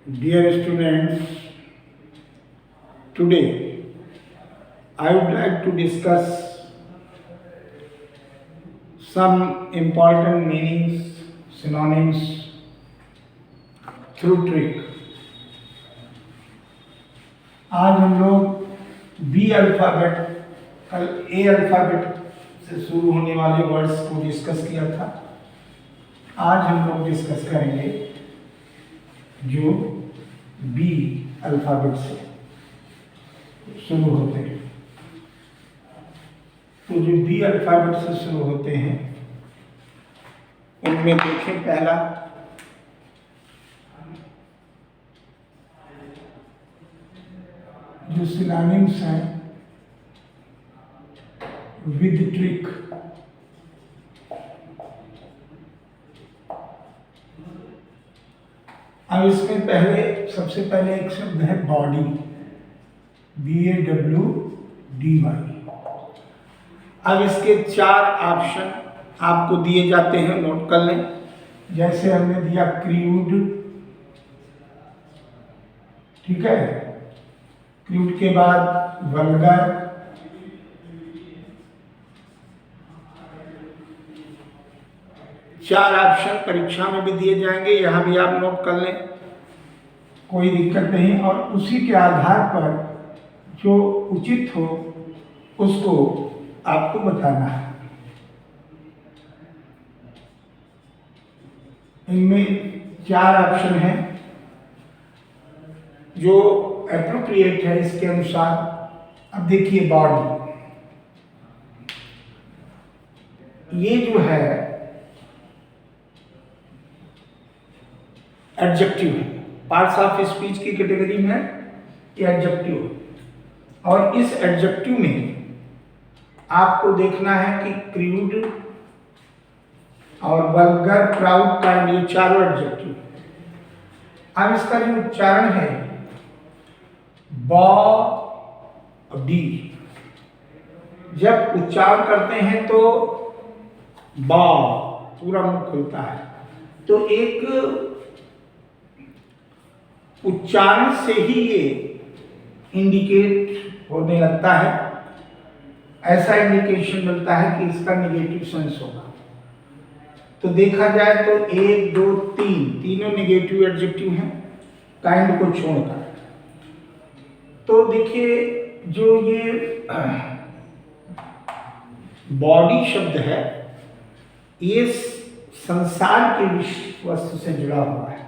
Dear students, today I would like to discuss some important meanings, synonyms through trick. आज हम लोग B alphabet, कल ए alphabet से शुरू होने वाले वर्ड्स को डिस्कस किया था। आज हम लोग डिस्कस करेंगे जो बी अल्फ़ाबेट से शुरू होते हैं। तो जो बी अल्फ़ाबेट से शुरू होते हैं उनमें देखें, पहला जो सिनोनिम्स हैं विद ट्रिक, अब इसमें सबसे पहले एक शब्द है बॉडी, BAWDY। अब इसके 4 ऑप्शन आपको दिए जाते हैं, नोट कर लें। जैसे हमने दिया क्रूड, ठीक है, क्रूड के बाद वल्गर, चार ऑप्शन परीक्षा में भी दिए जाएंगे, यहां भी आप नोट कर लें, कोई दिक्कत नहीं। और उसी के आधार पर जो उचित हो उसको आपको बताना है। इनमें 4 ऑप्शन हैं जो एप्रोप्रिएट है इसके अनुसार। अब देखिए बॉडी, ये जो है एडजेक्टिव है, पार्ट्स ऑफ स्पीच की कैटेगरी में ये एडजेक्टिव है। और इस एडजेक्टिव में आपको देखना है कि क्रूड और वल्गर, प्राउड, काइंड, ये चारों एडजेक्टिव है। अब इसका जो उच्चारण है बॉडी, जब उच्चारण करते हैं तो बा पूरा मुख खुलता है, तो एक उच्चारण से ही ये इंडिकेट होने लगता है, ऐसा इंडिकेशन मिलता है कि इसका नेगेटिव सेंस होगा। तो देखा जाए तो 1, 2, 3 तीनों नेगेटिव एडजेक्टिव हैं काइंड को छोड़कर। तो देखिए जो ये बॉडी शब्द है ये संसार के विषय वस्तु से जुड़ा हुआ है,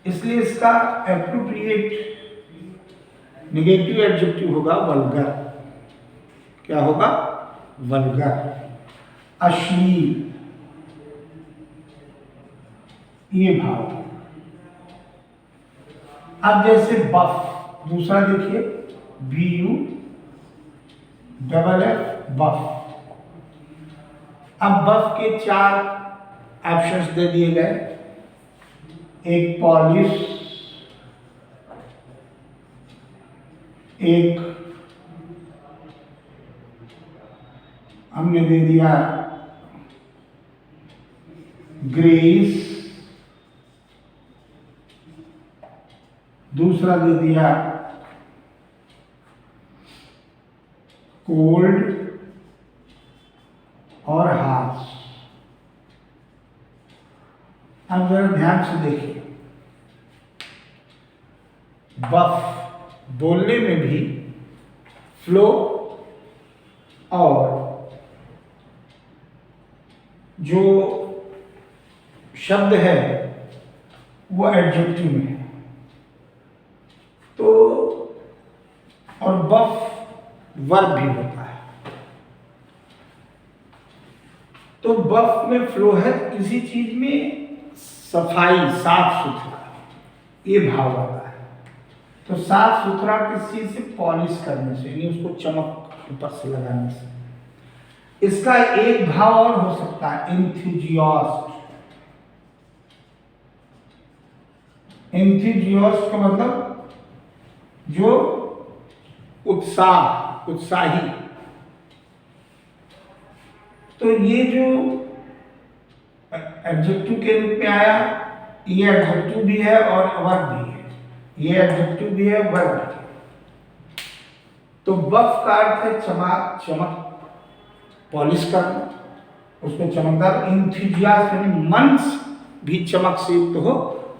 इसलिए इसका एप्रोप्रिएट नेगेटिव एडजेक्टिव होगा वल्गर। क्या होगा? वल्गर, अश्लील, ये भाव। अब जैसे बफ, दूसरा देखिए BUFF, बफ। अब बफ के 4 ऑप्शंस दे दिए गए, एक पॉलिश, एक हमने दे दिया ग्रेस, दूसरा दे दिया कोल्ड और हार्श। अब जरा ध्यान से देखिए, बफ बोलने में भी फ्लो और जो शब्द है वो एडजेक्टिव में है। तो और बफ वर्ब भी होता है। तो बफ में फ्लो है, किसी चीज में सफाई, साफ सुथरा, ये भाव आता है। तो साफ सुथरा किस चीज से? पॉलिश करने से, यानी उसको चमक ऊपर से लगाने से। इसका एक भाव और हो सकता है, एंथुजियास्ट। एंथुजियास्ट का मतलब जो उत्साह, उत्साही। तो ये जो एडजेक्टिव के रूप में आया ये एडजेक्टिव भी है और वर्ब भी है, ये एडजेक्टिव भी है, वर्ब भी है। तो बफ का अर्थ है चमक, चमक, पॉलिश करना, उसको चमकदार, इंथुजियाज्म यानी मन भी चमक से युक्त हो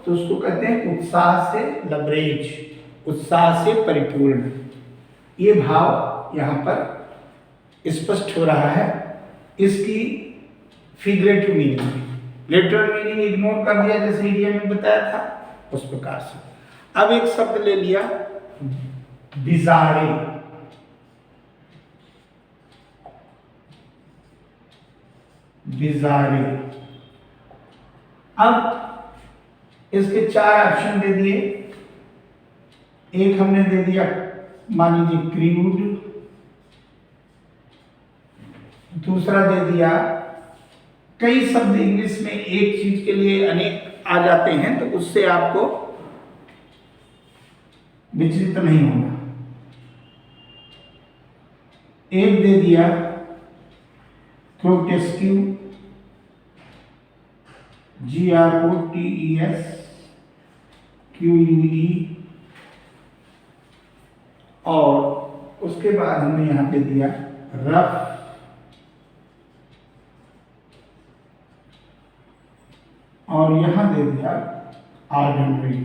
तो उसको कहते हैं उत्साह से लबरेज, उत्साह से परिपूर्ण। ये भाव यहाँ पर स्पष्ट हो रहा है। इसकी figurative meaning, literal meaning ignore कर दिया जैसे इडियम में बताया था उस प्रकार से। अब एक शब्द ले लिया बिजारे, बिजारे। अब इसके 4 ऑप्शन दे दिए। एक हमने दे दिया मान लीजिए क्रूड, दूसरा दे दिया, कई शब्द इंग्लिश में एक चीज के लिए अनेक आ जाते हैं तो उससे आपको विचलित नहीं होना। एक दे दिया ग्रोटेस्क्यू, GROTESQUE, और उसके बाद हमने यहां पे दिया रफ, और यहां दे दिया ऑर्डिनरी।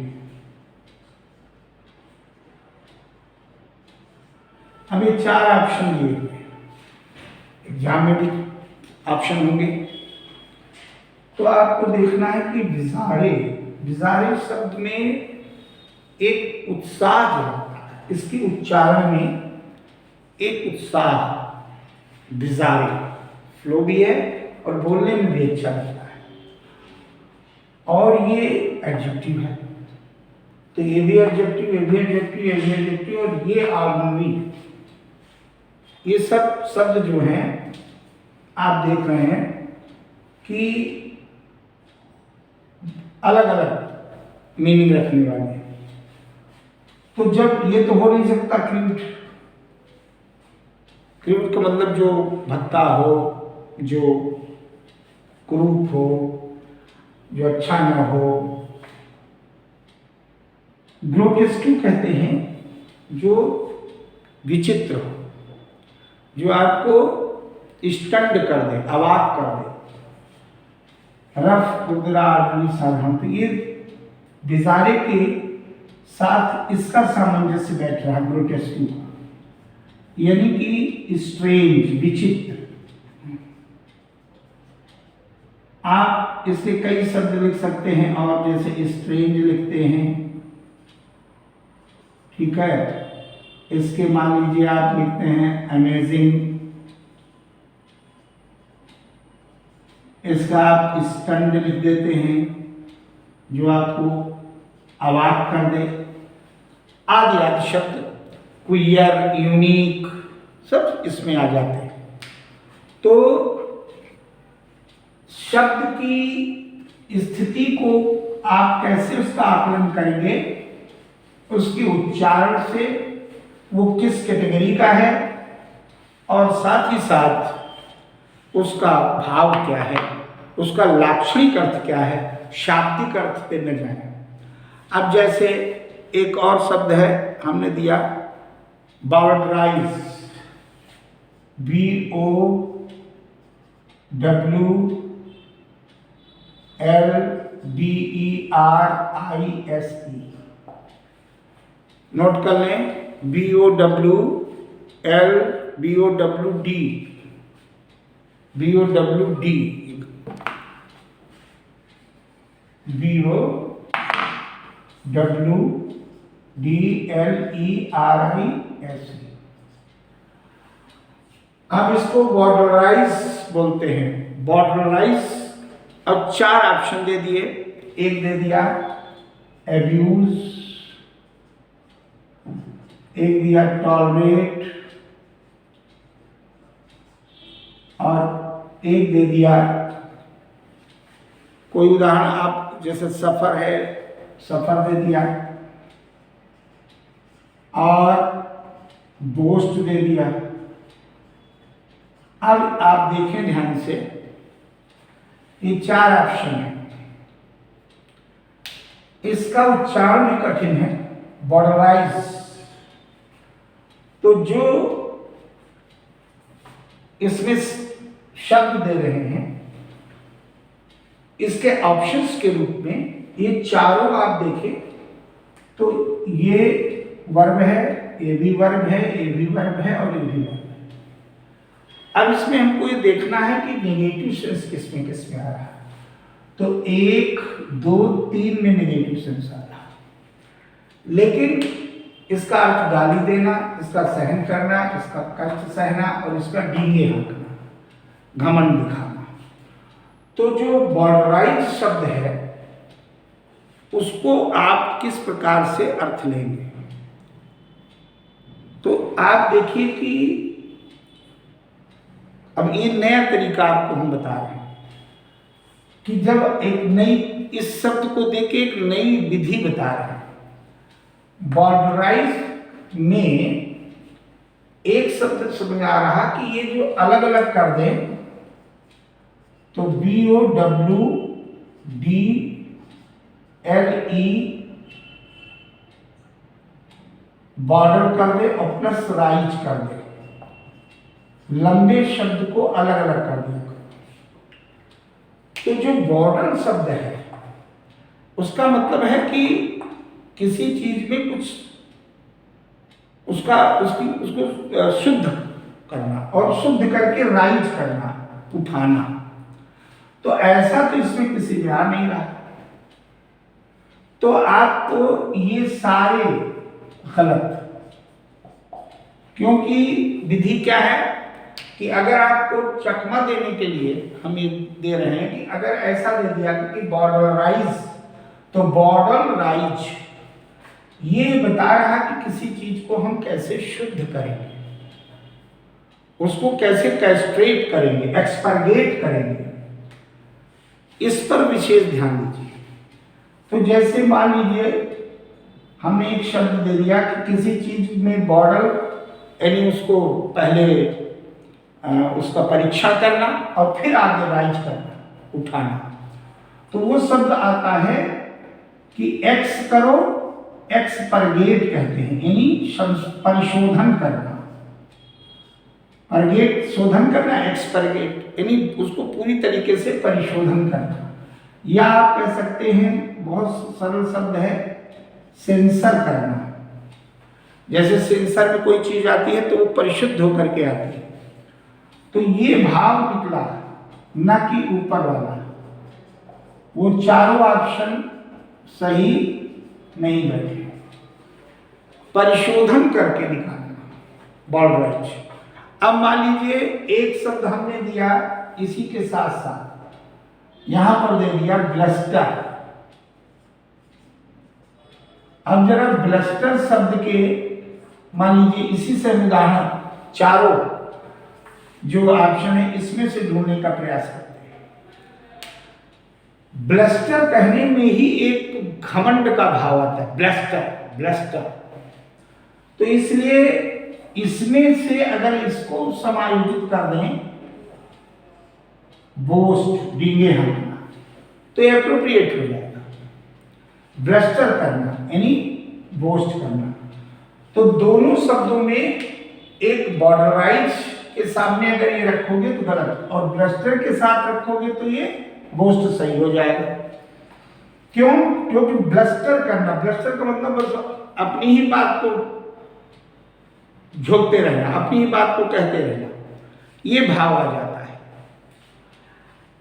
अब ये 4 ऑप्शन दिए हुए, एग्जाम में भी ऑप्शन होंगे तो आपको देखना है कि बिजारे, बिजारे शब्द में एक उत्साह जो होता है, इसकी उच्चारण में एक उत्साह, बिजारे फ्लो भी है और बोलने में भी अच्छा लगता है। और ये एडजेक्टिव है तो ये भी एडजेक्टिव, ये भी एडजेक्टिव, ये भी एडजेक्टिव, और ये ऑर्डिनरी। ये सब शब्द जो हैं आप देख रहे हैं कि अलग अलग मीनिंग रखने वाले हैं। तो जब ये तो हो नहीं सकता क्रूड, क्रूड का मतलब जो भत्ता हो, जो कुरूप हो, जो अच्छा न हो। ग्रोटेस्क्यू कहते हैं जो विचित्र हो, जो आपको स्टंड कर दे, अवाक कर दे। रफ, खुदरा, साधारण, तो ये बिजारे के साथ इसका सामंजस्य बैठ रहा ग्रोटेस्क्यू, यानी कि स्ट्रेंज, विचित्र। आप इसके कई शब्द लिख सकते हैं और जैसे स्ट्रेंज लिखते हैं, ठीक है। इसके मान लीजिए आप लिखते हैं अमेजिंग, इसका आप स्टंड लिख देते हैं जो आपको अवाक कर दे, आदि आदि शब्द, क्वियर, यूनिक, सब इसमें आ जाते हैं। तो शब्द की स्थिति को आप कैसे उसका आकलन करेंगे, उसके उच्चारण से वो किस कैटेगरी का है और साथ ही साथ उसका भाव क्या है, उसका लाक्षणिक अर्थ क्या है, शाब्दिक अर्थ पे न जाए। अब जैसे एक और शब्द है हमने दिया बॉर्डराइज, BOWLDERISE, नोट कर लें, BOWLBOWD, BOWDLERISE। अब इसको बॉर्डराइज बोलते हैं, बॉर्डराइज। अब 4 ऑप्शन दे दिए। एक दे दिया एब्यूज, एक दिया टॉलरेट, और एक दे दिया कोई उदाहरण आप जैसे सफर है, सफर दे दिया, और बोस्ट दे दिया। अब आप देखें ध्यान से, ये 4 ऑप्शन है। इसका उच्चारण भी कठिन है, बॉर्डराइज। तो जो इसमें शब्द दे रहे हैं, इसके ऑप्शंस के रूप में ये चारों आप देखें तो ये वर्ब है, ये भी वर्ब है, ये भी वर्ब है और ये भी वर्ब है। अब इसमें हमको ये देखना है कि नेगेटिव सेंस किसमें किसमें आ रहा है। तो 1, 2, 3 में नेगेटिव सेंस आ रहा है, लेकिन इसका अर्थ गाली देना, इसका सहन करना, इसका कष्ट सहना और इसका डींगे हाँकना, घमंड दिखाना। तो जो बॉर्डराइज शब्द है उसको आप किस प्रकार से अर्थ लेंगे? तो आप देखिए कि अब ये नया तरीका आपको हम बता रहे हैं कि जब एक नई, इस शब्द को देके एक नई विधि बता रहे हैं। बॉर्डराइज में एक शब्द समझ आ रहा कि ये जो अलग अलग कर दें तो BOWDLE बॉर्डर कर दे और प्लस राइज कर दे, लंबे शब्द को अलग अलग कर दिया। तो जो बॉर्डर शब्द है उसका मतलब है कि किसी चीज में कुछ उसको शुद्ध करना और शुद्ध करके राइज करना, उठाना। तो ऐसा तो इसमें किसी में आ नहीं रहा। तो आपको ये सारे गलत, क्योंकि विधि क्या है कि अगर आपको चकमा देने के लिए हम ये दे रहे हैं कि अगर ऐसा दे दिया कि बॉर्डराइज, तो बॉर्डर राइज ये बता रहा कि किसी चीज को हम कैसे शुद्ध करेंगे, उसको कैसे कैस्ट्रेट करेंगे, एक्सपर्गेट करेंगे, इस पर विशेष ध्यान दीजिए। तो जैसे मान लीजिए हमने एक शब्द दे दिया कि किसी चीज में बॉर्डर, यानी उसको पहले उसका परीक्षा करना और फिर आगे राइज करना, उठाना। तो वो शब्द आता है कि एक्स करो, एक्सपर्गेट कहते हैं, यानी परिशोधन करना। परगेट शोधन करना, एक्सपर्गेट यानी उसको पूरी तरीके से परिशोधन करना। या आप कह सकते हैं, बहुत सरल शब्द है, सेंसर करना। जैसे सेंसर में कोई चीज आती है तो वो परिशुद्ध होकर के आती है। तो ये भाव निकला, न कि ऊपर वाला। वो चारों ऑप्शन सही नहीं बैठे। परिशोधन करके निकालना, बॉर्डराइज। अब मान लीजिए एक शब्द हमने दिया, इसी के साथ साथ यहां पर दे दिया ब्लस्टर। अब जरा ब्लस्टर शब्द के मान लीजिए इसी से उदाहरण चारों जो ऑप्शन है इसमें से ढूंढने का प्रयास करते हैं। ब्लस्टर कहने में ही एक घमंड का भाव आता है, ब्लस्टर ब्लस्टर। तो इसलिए इसमें से अगर इसको समायोजित कर दें, बोस्ट, डींगे हाँकना, तो ये एप्रोप्रिएट हो जाएगा। ब्लस्टर करना यानी बोस्ट करना। तो दोनों शब्दों में एक बॉर्डराइज के सामने अगर ये रखोगे तो गलत, और ब्लस्टर के साथ रखोगे तो ये बोस्ट सही हो जाएगा। क्यों? क्योंकि ब्लस्टर करना, ब्लस्टर का मतलब बस अपनी ही बात को झोंकते रहना, अपनी ही बात को कहते रहना, ये भाव आ जाता है।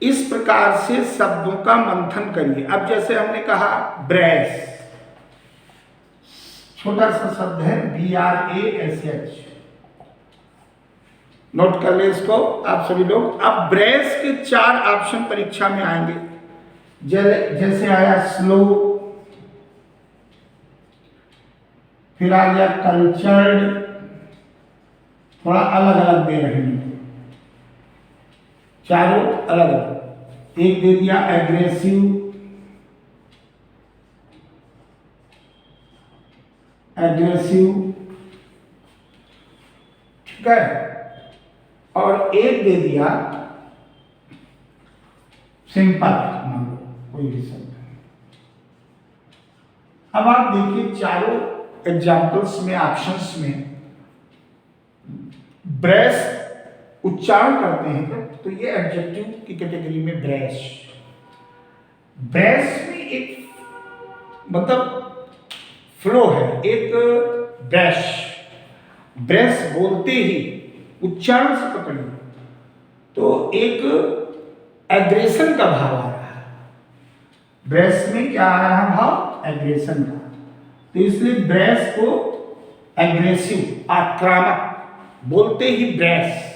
इस प्रकार से शब्दों का मंथन करिए। अब जैसे हमने कहा ब्रेस, छोटा सा शब्द है, BRASH, नोट कर ले इसको आप सभी लोग। अब ब्रेस के 4 ऑप्शन परीक्षा में आएंगे। जैसे आया स्लो, फिर आ गया कल्चर्ड, थोड़ा अलग अलग दे रहे हैं, चारों अलग अलग। एक दे दिया एग्रेसिव, एग्रेसिव, ठीक है, और एक दे दिया सिंपल, मान लो कोई भी शब्द। अब आप देखिए चारों एग्जाम्पल्स में, ऑप्शंस में ब्रेस उच्चारण करते हैं तो ये एडजेक्टिव की कैटेगरी में ब्रेस। ब्रेस में एक मतलब फ्लो है, एक ब्रेश, ब्रेस बोलते ही उच्चारण से पकड़िए तो एक एग्रेशन का भाव आ रहा है। ब्रेस में क्या आ रहा भाव? एग्रेशन का। तो इसलिए ब्रेस को एग्रेसिव, आक्रामक बोलते ही ब्रेस,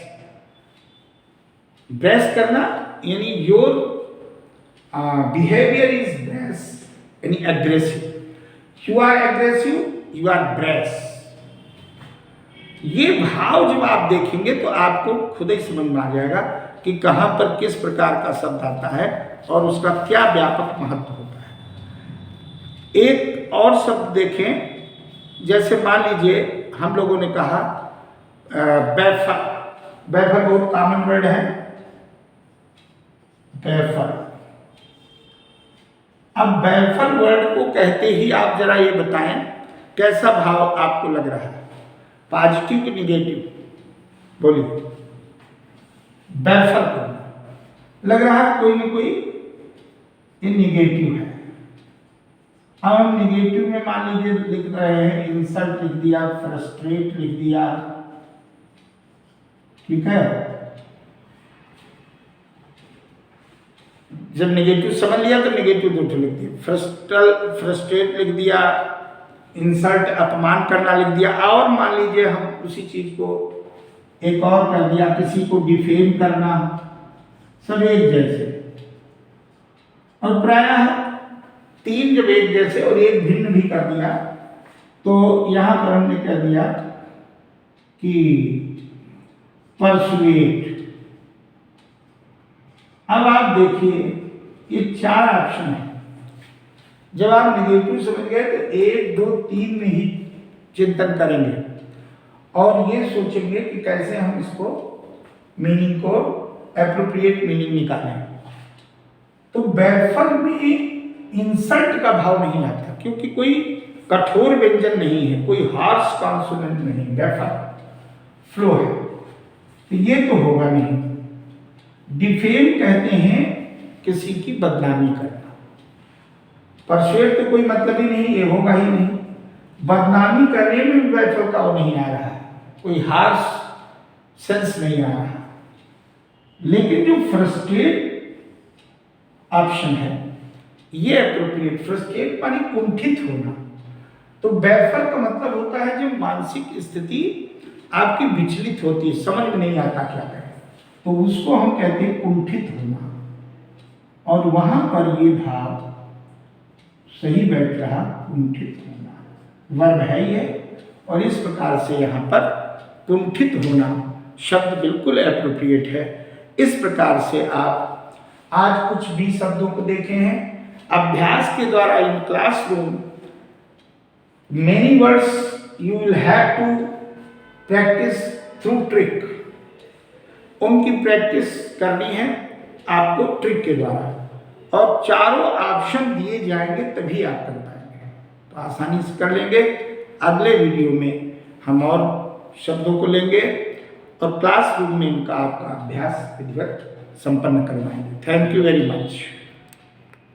ब्रेस करना यानी योर बिहेवियर इज ब्रेस यानी aggressive. You are aggressive, you are brace. ये भाव जब आप देखेंगे तो आपको खुद ही समझ में आ जाएगा कि कहां पर किस प्रकार का शब्द आता है और उसका क्या व्यापक महत्व होता है। एक और शब्द देखें, जैसे मान लीजिए हम लोगों ने कहा बैफल। बैफल बहुत कॉमन वर्ड है, बैफल। अब बैफल वर्ड को कहते ही आप जरा ये बताएं कैसा भाव आपको लग रहा है, पॉजिटिव कि निगेटिव? बोलिए। बैफल करना लग रहा है कोई ना कोई ये निगेटिव है। अब हम निगेटिव में मान लीजिए लिख रहे हैं, इंसल्ट लिख दिया, फ्रस्ट्रेट लिख दिया, ठीक है। जब नेगेटिव समझ लिया तो नेगेटिव दो लिख दिया, फ्रस्ट्रेट लिख दिया, इंसल्ट अपमान करना लिख दिया। और मान लीजिए हम उसी चीज को एक और कर दिया, किसी को डिफेम करना, सब एक जैसे। और प्रायः तीन जब एक जैसे और एक भिन्न भी कर दिया तो यहां पर हमने कह दिया कि परसुएट। अब आप देखिए ये चार ऑप्शन है। जब आप निगेटिव समझ गए तो 1, 2, 3 में ही चिंतन करेंगे और ये सोचेंगे कि कैसे हम इसको मीनिंग को एप्रोप्रिएट मीनिंग निकालें। तो बैफल में इंसल्ट का भाव नहीं आता क्योंकि कोई कठोर व्यंजन नहीं है, कोई हार्श कॉन्सोनेंट नहीं, बैफल फ्लो है, तो ये तो होगा नहीं। डिफेम कहते हैं किसी की बदनामी करना, परसुएट तो कोई मतलब ही नहीं, ये होगा ही नहीं। बदनामी करने में बैफल का वो नहीं आ रहा है, कोई हार्श सेंस नहीं आ रहा। लेकिन जो फ्रस्ट्रेट ऑप्शन है ये एप्रोप्रिएट। फ्रस्ट्रेट मानी कुंठित होना। तो बैफल का मतलब होता है जो मानसिक स्थिति आपकी विचलित होती है, समझ में नहीं आता क्या करें, तो उसको हम कहते हैं कुंठित होना। और वहां पर ये भाव सही बैठ रहा, कुंठित होना वर्ब है ये, और इस प्रकार से यहाँ पर कुंठित होना शब्द बिल्कुल एप्रोप्रिएट है। इस प्रकार से आप आज कुछ भी शब्दों को देखे हैं। अभ्यास के द्वारा in classroom many words you will have to practise through trick. उनकी प्रैक्टिस करनी है आपको ट्रिक के द्वारा, और चारों ऑप्शन दिए जाएंगे तभी आप कर पाएंगे, तो आसानी से कर लेंगे। अगले वीडियो में हम और शब्दों को लेंगे और क्लासरूम में इनका आपका अभ्यास विधिवत संपन्न करवाएंगे। Thank you very much.